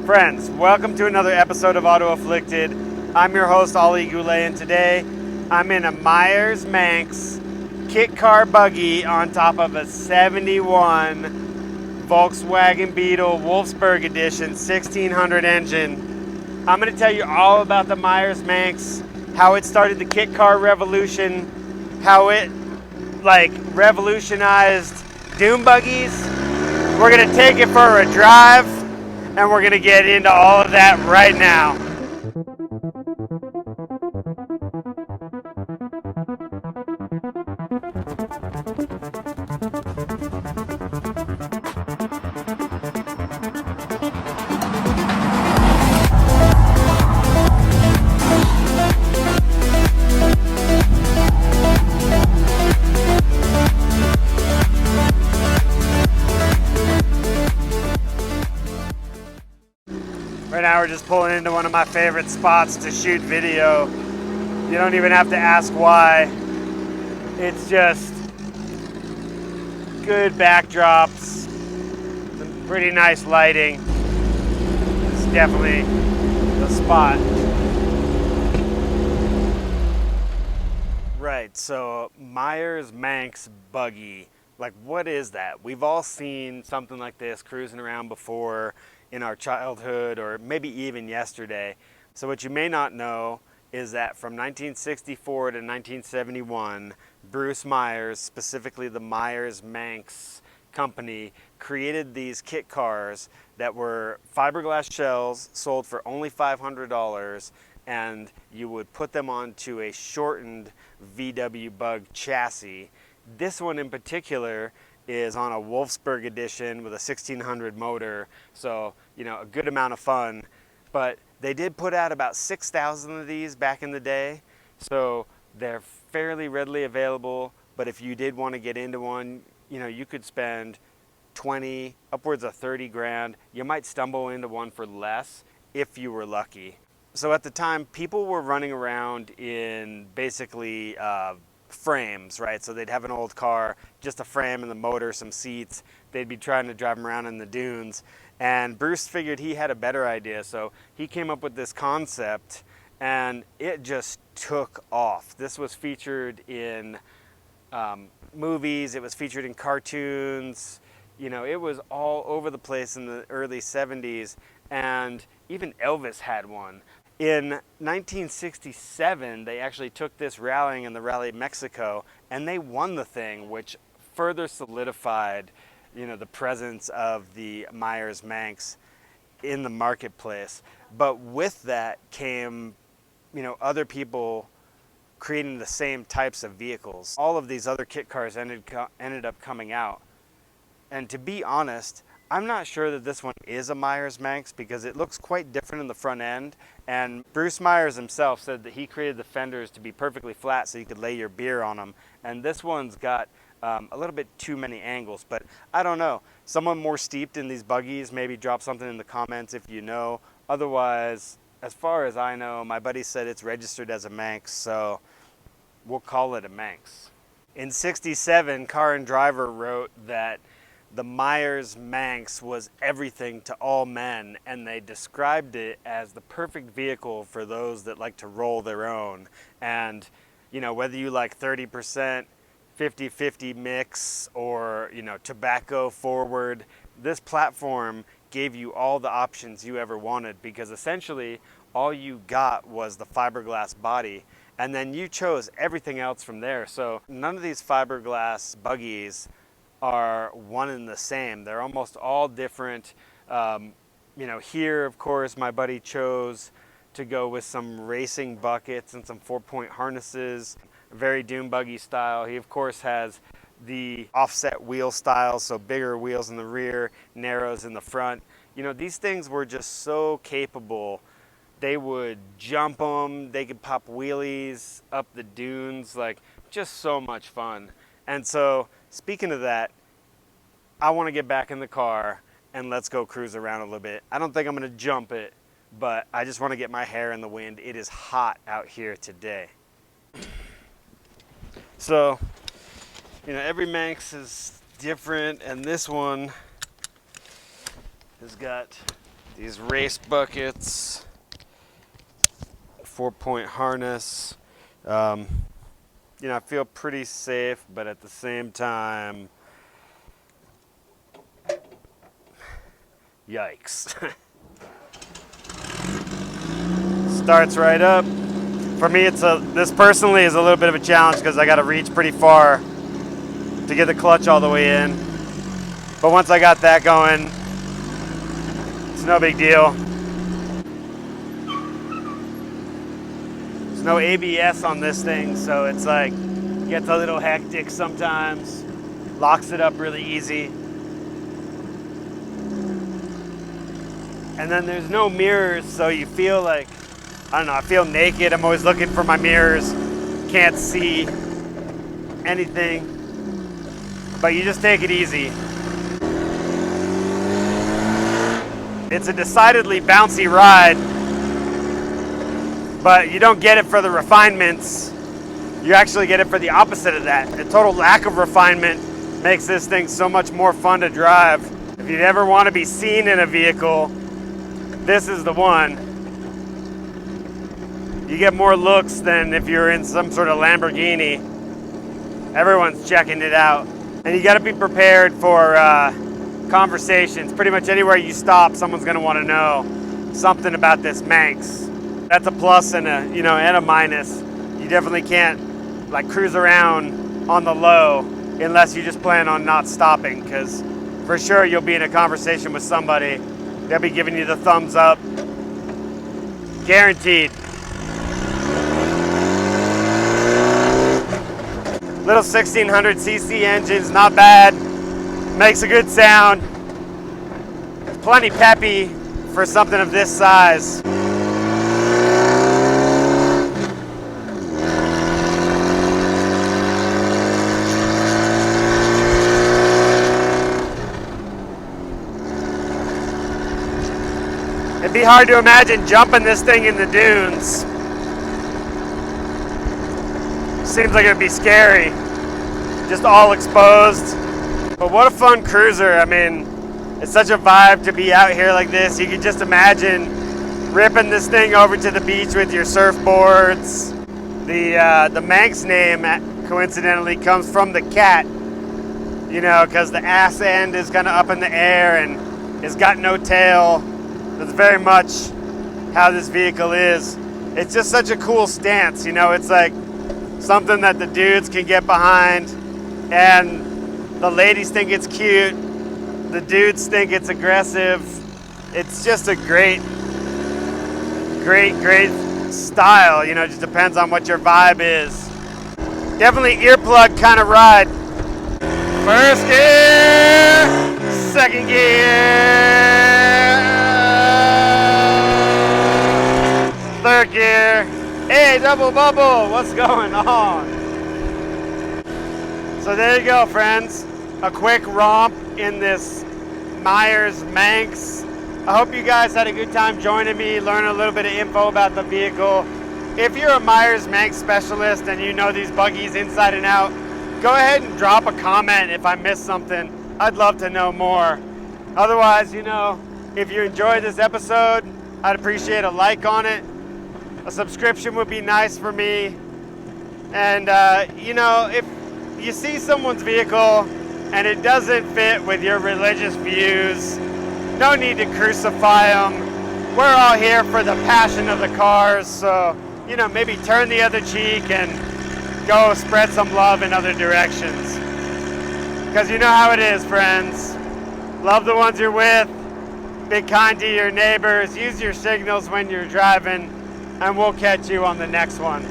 Friends, welcome to another episode of Auto Afflicted. I'm your host, Ali Goulet, and today I'm in a Meyers Manx kit car buggy on top of a 71 Volkswagen Beetle Wolfsburg Edition 1600 engine. I'm going to tell you all about the Meyers Manx, how it started the kit car revolution, how it revolutionized dune buggies. We're going to take it for a drive, and we're going to get into all of that right now. Right now we're just pulling into one of my favorite spots to shoot video. You don't even have to ask why. It's just good backdrops, some pretty nice lighting. It's definitely the spot. Right, so Meyers Manx Buggy. Like, what is that? We've all seen something like this cruising around before in our childhood, or maybe even yesterday. So what you may not know is that from 1964 to 1971, Bruce Meyers, specifically the Meyers Manx company, created these kit cars that were fiberglass shells sold for only $500, and you would put them onto a shortened VW Bug chassis. This one in particular is on a Wolfsburg edition with a 1600 motor, so a good amount of fun. But they did put out about 6,000 of these back in the day, so they're fairly readily available. But if you did want to get into one, you could spend 20, upwards of 30 grand. You might stumble into one for less if you were lucky. So at the time, people were running around in basically frames, right? So they'd have an old car, just a frame and the motor, some seats. They'd be trying to drive them around in the dunes. And Bruce figured he had a better idea, so he came up with this concept, and it just took off. This was featured in movies, it was featured in cartoons, it was all over the place in the early 70s, and even Elvis had one. In 1967, they actually took this rallying in the Rally Mexico, and they won the thing, which further solidified, the presence of the Meyers Manx in the marketplace. But with that came, other people creating the same types of vehicles. All of these other kit cars ended up coming out. And to be honest, I'm not sure that this one is a Meyers Manx because it looks quite different in the front end. And Bruce Meyers himself said that he created the fenders to be perfectly flat so you could lay your beer on them. And this one's got a little bit too many angles, but I don't know. Someone more steeped in these buggies, maybe drop something in the comments if you know. Otherwise, as far as I know, my buddy said it's registered as a Manx, so we'll call it a Manx. In '67, Car and Driver wrote that the Meyers Manx was everything to all men, and they described it as the perfect vehicle for those that like to roll their own. And whether you like 30%, 50-50 mix, or tobacco forward, this platform gave you all the options you ever wanted, because essentially all you got was the fiberglass body, and then you chose everything else from there. So none of these fiberglass buggies are one and the same. They're almost all different. Here, of course, my buddy chose to go with some racing buckets and some 4-point harnesses, very dune buggy style. He, of course, has the offset wheel style, so bigger wheels in the rear, narrows in the front. These things were just so capable. They would jump them, they could pop wheelies up the dunes, just so much fun. And so, speaking of that, I want to get back in the car and let's go cruise around a little bit. I don't think I'm going to jump it, but I just want to get my hair in the wind. It is hot out here today. So, every Manx is different, and this one has got These race buckets, 4-point harness. You know, I feel pretty safe, but at the same time, yikes. Starts right up. For me, this personally is a little bit of a challenge because I got to reach pretty far to get the clutch all the way in. But once I got that going, it's no big deal. There's no ABS on this thing, so it's like, gets a little hectic sometimes. Locks it up really easy. And then there's no mirrors, so you feel like, I don't know, I feel naked. I'm always looking for my mirrors. Can't see anything. But you just take it easy. It's a decidedly bouncy ride, but you don't get it for the refinements. You actually get it for the opposite of that. The total lack of refinement makes this thing so much more fun to drive. If you ever want to be seen in a vehicle, this is the one. You get more looks than if you're in some sort of Lamborghini. Everyone's checking it out. And you got to be prepared for conversations. Pretty much anywhere you stop, someone's going to want to know something about this Manx. That's a plus and a minus. You definitely can't like cruise around on the low unless you just plan on not stopping, because for sure you'll be in a conversation with somebody. They'll be giving you the thumbs up. Guaranteed. Little 1600cc engine's not bad. Makes a good sound. It's plenty peppy for something of this size. It'd be hard to imagine jumping this thing in the dunes. Seems like it'd be scary. Just all exposed. But what a fun cruiser. I mean, it's such a vibe to be out here like this. You can just imagine ripping this thing over to the beach with your surfboards. The Manx name coincidentally comes from the cat, you know, because the ass end is kind of up in the air and it's got no tail. That's very much how this vehicle is. It's just such a cool stance, you know. It's like something that the dudes can get behind, and the ladies think it's cute, the dudes think it's aggressive. It's just a great style, you know. It just depends on what your vibe is. Definitely earplug kind of ride. First gear, second gear, third gear. Hey, double bubble, what's going on? So there you go, friends. A quick romp in this Meyers Manx. I hope you guys had a good time joining me, learn a little bit of info about the vehicle. If you're a Meyers Manx specialist and you know these buggies inside and out, go ahead and drop a comment if I missed something. I'd love to know more. Otherwise, you know, if you enjoyed this episode, I'd appreciate a like on it. A subscription would be nice for me. And, you know, if you see someone's vehicle and it doesn't fit with your religious views, no need to crucify them. We're all here for the passion of the cars, so, you know, maybe turn the other cheek and go spread some love in other directions. Because you know how it is, friends. Love the ones you're with. Be kind to your neighbors. Use your signals when you're driving. And we'll catch you on the next one.